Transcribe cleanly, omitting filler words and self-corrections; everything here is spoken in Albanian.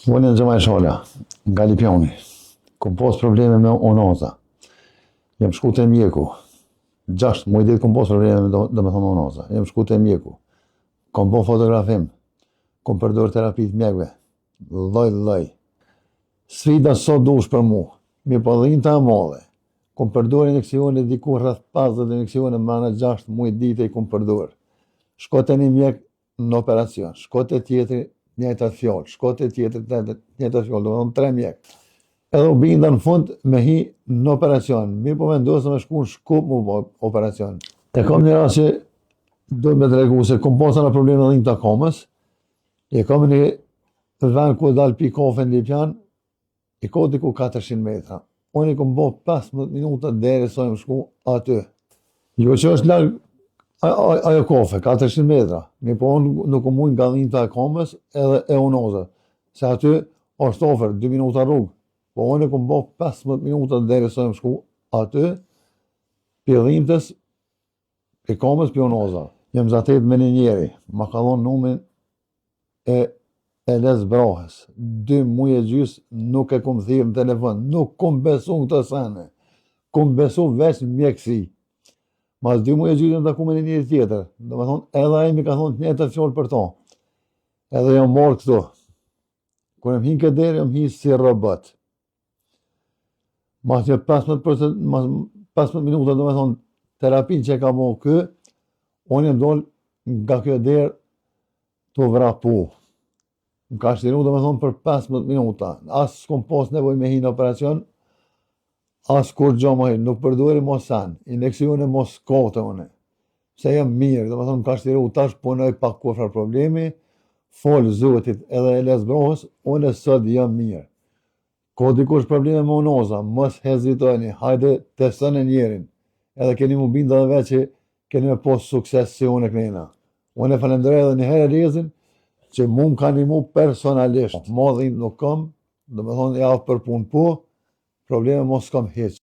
Unë Xhamaj Shola, nga Lipjani. Kom pas probleme me unoza. Jam shku te mjeku. 6 muaj ditë kom pas probleme me domethënë unoza. Jam shku te mjeku. Kom bo fotografim. Kom përdor terapi të mjekve. Lloj. Sfida sot dush për mu. Mi po dhinta e madhe. Kom përdor injeksione diku rreth 50 injeksione mana 6 muaj ditë i kom përdor. Shko te një mjek në operacion. Shko te tjetri njëjta fjalë, shko te tjetri njëjta fjalë, domethënë 3 mjek. Edhe u binda në fund me hi në operacion. Mi po vendosëm me shku në Shkup mu bo operacion. E kam një rast që do me tregu se kom pasur në probleme dhe të akomës. E kam një vend ku dal pi kafe në Lipjan, i ka diku 400 metra. Unë i kom bo 15 minuta deri sa më shku aty. Jo që është larg ajo kafe, 400 metra. Mi po unë nuk u mujnë nga dhinë të akomës edhe e unoza. Se aty është ofër 2 minuta rrugë. Po unë i kom bo 15 minuta deri sa më shku aty, pi dhimtës, pi kamës, pi unoza. Jem zatet me një njeri, ma ka dhonë numin e Les Brahës. 2 muaj e gjys nuk e kom thirrë në telefon, nuk kom besu në këtë sene. Kom besu veç në mjekësi. Mas 2 muaj e gjys e taku me një njeri tjetër. Do me thonë, edhe ai mi ka thonë të njëjtën fjalë për to. Edhe jam marrë këtu. Kur jam hinë këtë derë, jam hinë si robot. Mas një 15 minuta, do me thonë, terapin që e ka bo kë, unë jem dollë nga kjo derë të vrapu. Më ka shtiru, do me thonë, për 15 minuta. Asë s'kom pas nevoj me hinë operacion, asë kur gjo më hinë. Nuk përdojri mos sanë, injeksione mos kote une. Se jam mirë, do me thonë, më ka shtiru, tash punoj pak kofra problemi, folë zotit edhe e Les Brahës, unë sot jam mirë. Ko dikush probleme me unoza, mos hezitoni, hajde testoni njerin. Edhe keni mu binda dhe veç që keni me posë sukses si unë e knena. Unë e falenderoj edhe një herë Rezin, që mu më ka ndihmu personalisht. Madhin nuk kam, do me thonë javë për punë po, probleme mos kam heq.